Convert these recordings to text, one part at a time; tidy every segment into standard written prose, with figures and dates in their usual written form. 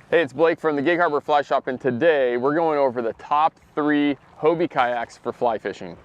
Hey, it's Blake from the Gig Harbor Fly Shop, and today we're going over the top 3 Hobie kayaks for fly fishing.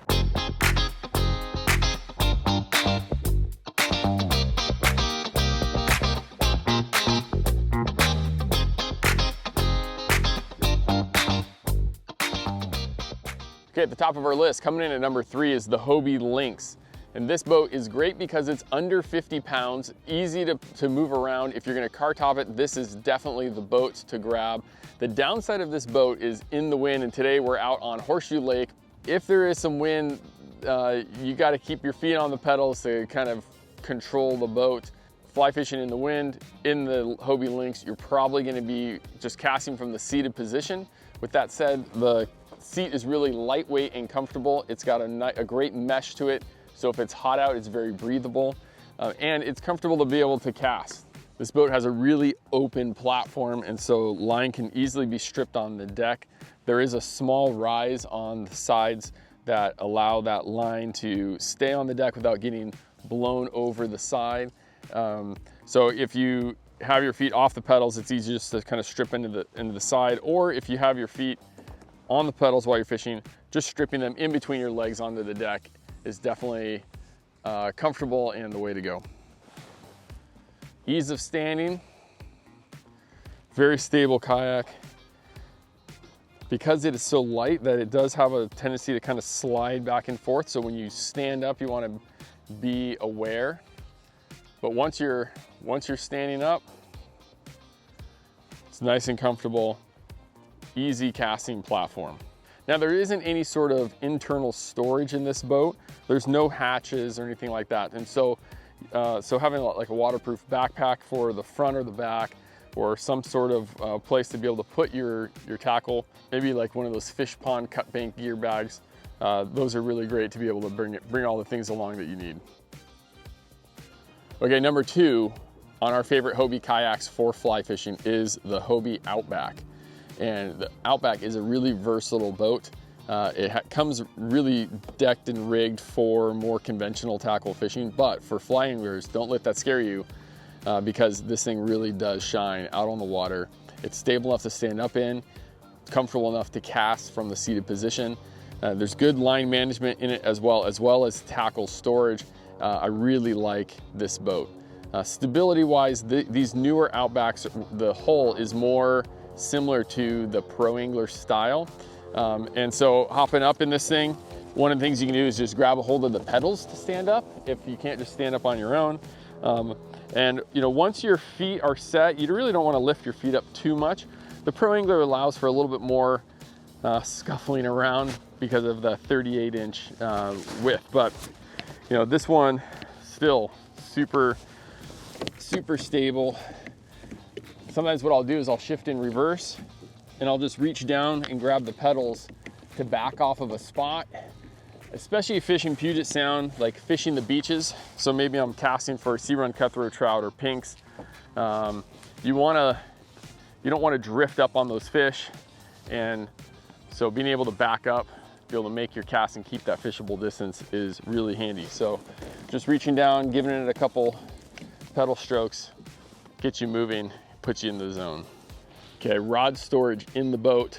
Okay, at the top of our list, coming in at number 3 is the Hobie Lynx. And this boat is great because it's under 50 pounds, easy to move around. If you're gonna car top it, this is definitely the boat to grab. The downside of this boat is in the wind, and today we're out on Horseshoe Lake. If there is some wind, you gotta keep your feet on the pedals to kind of control the boat. Fly fishing in the wind, in the Hobie Lynx, you're probably gonna be just casting from the seated position. With that said, the seat is really lightweight and comfortable. It's got a great mesh to it. So if it's hot out, it's very breathable, and it's comfortable to be able to cast. This boat has a really open platform, and so line can easily be stripped on the deck. There is a small rise on the sides that allow that line to stay on the deck without getting blown over the side. So if you have your feet off the pedals, it's easy just to kind of strip into the side, or if you have your feet on the pedals while you're fishing, just stripping them in between your legs onto the deck is definitely comfortable and the way to go. Ease of standing, very stable kayak. Because it is so light that it does have a tendency to kind of slide back and forth, so when you stand up, you want to be aware. But once you're standing up, it's nice and comfortable, easy casting platform. Now, there isn't any sort of internal storage in this boat. There's no hatches or anything like that. And so having like a waterproof backpack for the front or the back, or some sort of place to be able to put your tackle, maybe like one of those fish pond cut bank gear bags, those are really great to be able to bring all the things along that you need. Okay, number 2 on our favorite Hobie kayaks for fly fishing is the Hobie Outback. And the Outback is a really versatile boat. It comes really decked and rigged for more conventional tackle fishing, but for fly anglers, don't let that scare you, because this thing really does shine out on the water. It's stable enough to stand up in, comfortable enough to cast from the seated position. There's good line management in it as well as tackle storage. I really like this boat. Stability-wise, these newer Outbacks, the hull is more similar to the ProAngler style. And so hopping up in this thing, one of the things you can do is just grab a hold of the pedals to stand up if you can't just stand up on your own. And you know, once your feet are set, you really don't want to lift your feet up too much. The ProAngler allows for a little bit more scuffling around because of the 38-inch width. But you know, this one still super stable. Sometimes what I'll do is I'll shift in reverse and I'll just reach down and grab the pedals to back off of a spot, especially fishing Puget Sound, like fishing the beaches. So maybe I'm casting for sea run cutthroat trout or pinks. You don't want to drift up on those fish. And so being able to back up, be able to make your cast and keep that fishable distance is really handy. So just reaching down, giving it a couple pedal strokes, gets you moving, puts you in the zone. Okay, rod storage in the boat.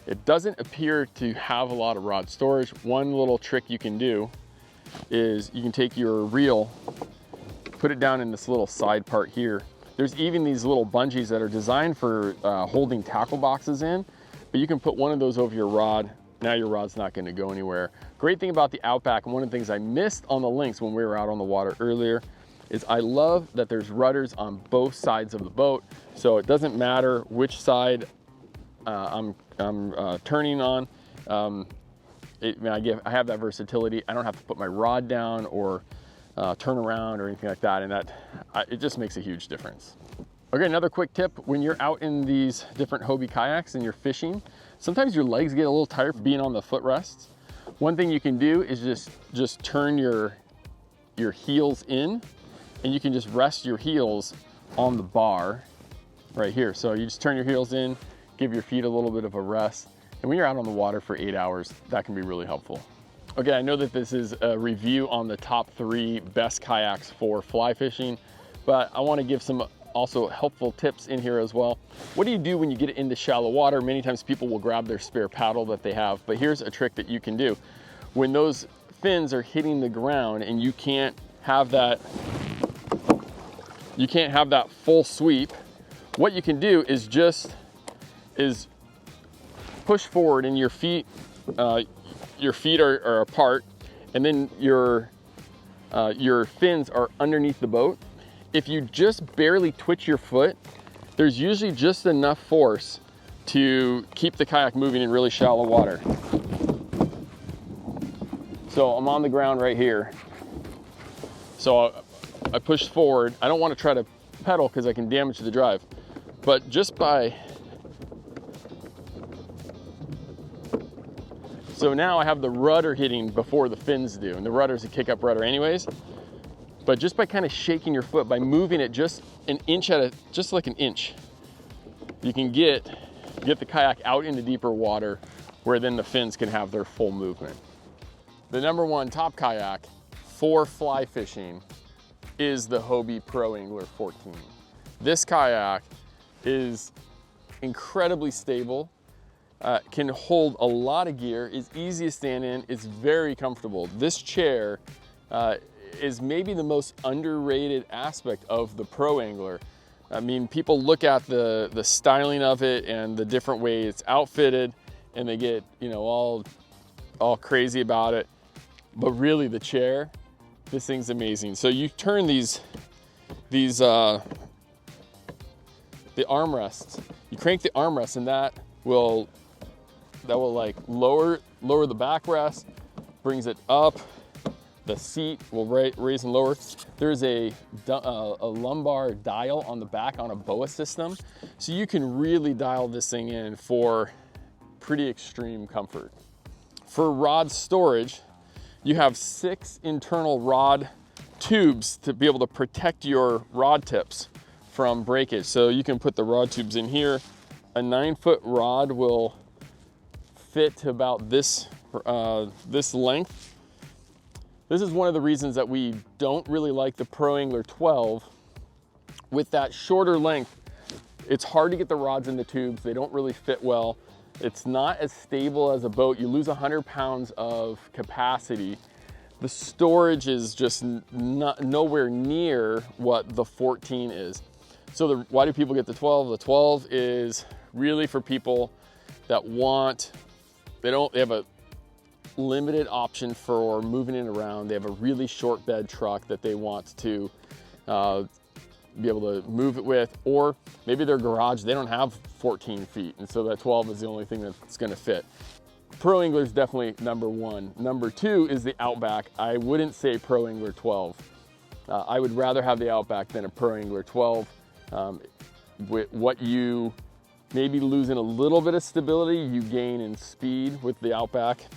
It doesn't appear to have a lot of rod storage. One little trick you can do is you can take your reel, put it down in this little side part here. There's even these little bungees that are designed for holding tackle boxes in, but you can put one of those over your rod. Now your rod's not gonna go anywhere. Great thing about the Outback, and one of the things I missed on the Lynx when we were out on the water earlier, is I love that there's rudders on both sides of the boat. So it doesn't matter which side I'm turning on. I have that versatility. I don't have to put my rod down or turn around or anything like that. And it just makes a huge difference. Okay, another quick tip. When you're out in these different Hobie kayaks and you're fishing, sometimes your legs get a little tired being on the footrests. One thing you can do is just turn your heels in, and you can just rest your heels on the bar right here. So you just turn your heels in, give your feet a little bit of a rest. And when you're out on the water for 8 hours, that can be really helpful. Okay, I know that this is a review on the top 3 best kayaks for fly fishing, but I want to give some also helpful tips in here as well. What do you do when you get into shallow water? Many times people will grab their spare paddle that they have, but here's a trick that you can do. When those fins are hitting the ground and you can't have that full sweep, what you can do is push forward, and your feet are apart, and then your fins are underneath the boat. If you just barely twitch your foot, there's usually just enough force to keep the kayak moving in really shallow water. So I'm on the ground right here. So I push forward. I don't want to try to pedal because I can damage the drive. But just by... So now I have the rudder hitting before the fins do, and the rudder's a kick-up rudder anyways. But just by kind of shaking your foot, by moving it just an inch just like an inch, you can get the kayak out into deeper water where then the fins can have their full movement. The #1 top kayak for fly fishing is the Hobie ProAngler 14. This kayak is incredibly stable, can hold a lot of gear, is easy to stand in, is very comfortable. This chair is maybe the most underrated aspect of the ProAngler. I mean, people look at the styling of it and the different ways it's outfitted, and they get, you know, all crazy about it. But really, the chair, this thing's amazing. So you turn the armrests, you crank the armrests, and that will like lower the backrest, brings it up. The seat will raise and lower. There's a lumbar dial on the back on a BOA system. So you can really dial this thing in for pretty extreme comfort. For rod storage, you have 6 internal rod tubes to be able to protect your rod tips from breakage. So you can put the rod tubes in here. A 9-foot rod will fit to about this length. This is one of the reasons that we don't really like the ProAngler 12. With that shorter length, it's hard to get the rods in the tubes. They don't really fit well. It's not as stable as a boat. You lose 100 pounds of capacity. The storage is just nowhere near what the 14 is. So why do people get the 12? The 12 is really for people that they have a limited option for moving it around. They have a really short bed truck that they want to be able to move it with, or maybe their garage, they don't have 14 feet, and so that 12 is the only thing that's gonna fit. ProAngler is definitely #1. #2 is the Outback. I wouldn't say ProAngler 12. I would rather have the Outback than a ProAngler 12. With what you maybe losing a little bit of stability, you gain in speed with the Outback.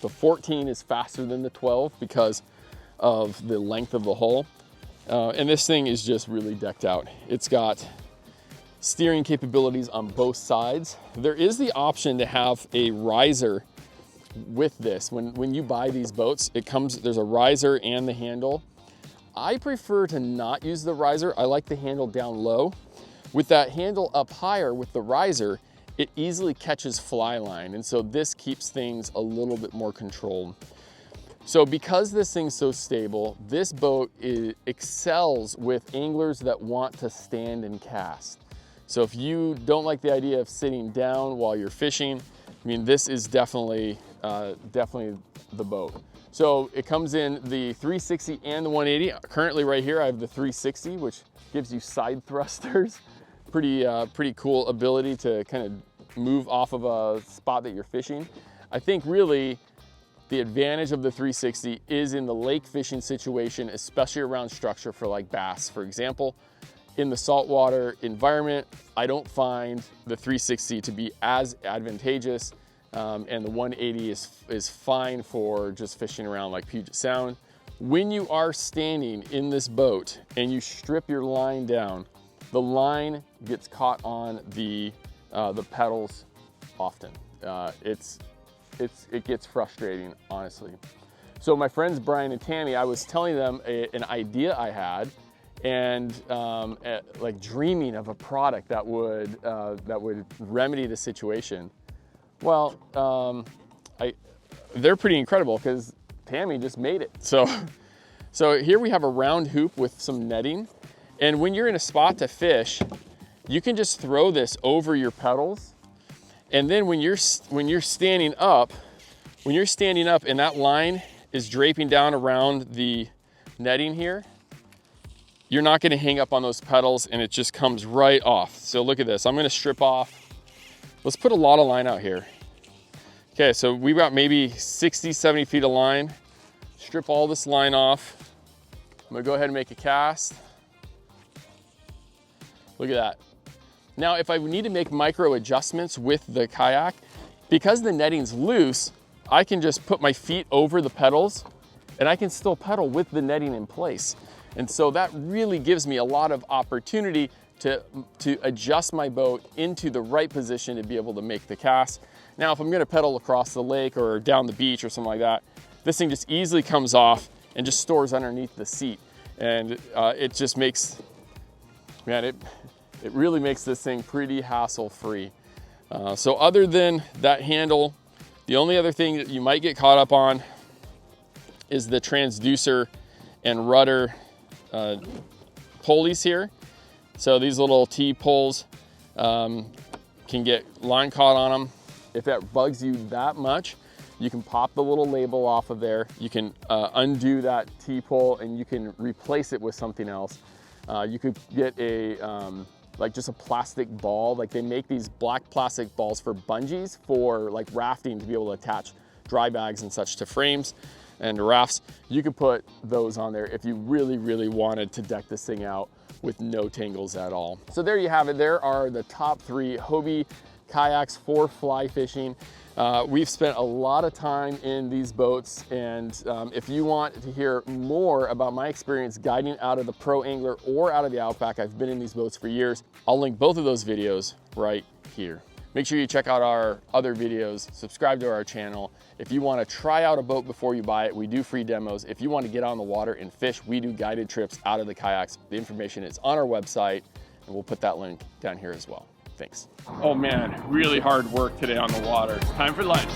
The 14 is faster than the 12 because of the length of the hull. And this thing is just really decked out. It's got steering capabilities on both sides. There is the option to have a riser with this. When you buy these boats, there's a riser and the handle. I prefer to not use the riser. I like the handle down low. With that handle up higher with the riser, it easily catches fly line, and so this keeps things a little bit more controlled. So because this thing's so stable, this boat excels with anglers that want to stand and cast. So if you don't like the idea of sitting down while you're fishing, I mean, this is definitely the boat. So it comes in the 360 and the 180. Currently right here, I have the 360, which gives you side thrusters. Pretty cool ability to kind of move off of a spot that you're fishing. I think really the advantage of the 360 is in the lake fishing situation, especially around structure for like bass, for example. In the saltwater environment, I don't find the 360 to be as advantageous, and the 180 is fine for just fishing around like Puget Sound. When you are standing in this boat and you strip your line down, the line gets caught on the pedals often. It gets frustrating, honestly. So my friends Brian and Tammy, I was telling them an idea I had, and like dreaming of a product that would remedy the situation. Well, they're pretty incredible because Tammy just made it. So here we have a round hoop with some netting, and when you're in a spot to fish, you can just throw this over your pedals, and then when you're standing up and that line is draping down around the netting here, you're not going to hang up on those pedals, and it just comes right off. So look at this. I'm going to strip off. Let's put a lot of line out here. Okay, so we've got maybe 60, 70 feet of line. Strip all this line off. I'm gonna go ahead and make a cast. Look at that. Now, if I need to make micro adjustments with the kayak, because the netting's loose, I can just put my feet over the pedals and I can still pedal with the netting in place. And so that really gives me a lot of opportunity to adjust my boat into the right position to be able to make the cast. Now, if I'm gonna pedal across the lake or down the beach or something like that, this thing just easily comes off and just stores underneath the seat. And it just makes, man, it really makes this thing pretty hassle-free. So other than that handle, the only other thing that you might get caught up on is the transducer and rudder pulleys here. So these little T-poles can get line caught on them. If that bugs you that much, you can pop the little label off of there. You can undo that T-pole and you can replace it with something else. You could get a, like just a plastic ball. Like they make these black plastic balls for bungees for like rafting to be able to attach dry bags and such to frames and rafts. You could put those on there if you really, really wanted to deck this thing out with no tangles at all. So there you have it. There are the top 3 Hobie kayaks for fly fishing. We've spent a lot of time in these boats, and if you want to hear more about my experience guiding out of the ProAngler or out of the Outback, I've been in these boats for years. I'll link both of those videos right here. Make sure you check out our other videos, subscribe to our channel. If you want to try out a boat before you buy it, we do free demos. If you want to get on the water and fish, we do guided trips out of the kayaks. The information is on our website, and we'll put that link down here as well. Thanks. Oh man, really hard work today on the water. It's time for lunch.